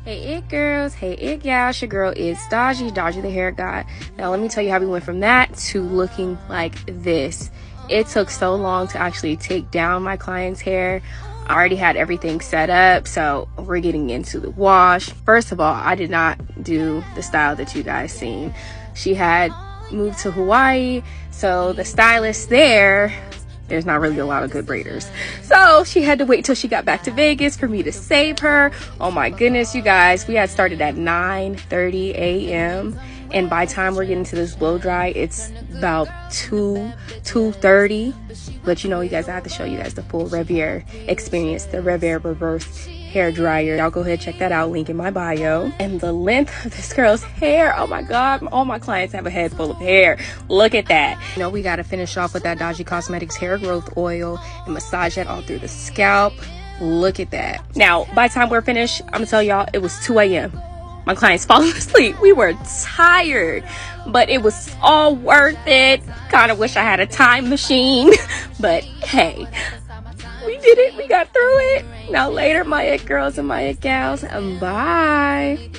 Hey it girls, hey it gals, your girl is Dahji the hair guy. Now let me tell you how we went from that to looking like this. It took so long to actually take down my client's hair. I already had everything set up, so we're getting into the wash. First of all, I did not do the style that you guys seen. She had moved to Hawaii, so the stylist there's not really a lot of good braiders, so she had to wait till she got back to Vegas for me to save her. Oh my goodness, you guys, we had started at 9:30 a.m. and by the time we're getting to this blow dry, it's about 2:30. But you know, you guys, I have to show you guys the full RevAir experience, the RevAir reverse hair dryer. Y'all go ahead, check that out, link in my bio. And the length of this girl's hair, oh my god, all my clients have a head full of hair. Look at that. You know, we got to finish off with that DAHJICosmetics hair growth oil and massage that all through the scalp. Look at that. Now by the time we're finished, I'm gonna tell y'all, it was 2 a.m. my clients falling asleep. We were tired, but it was all worth it. Kind of wish I had a time machine, but hey, we did it. We got through it. Now later, my it girls and my it gals, bye.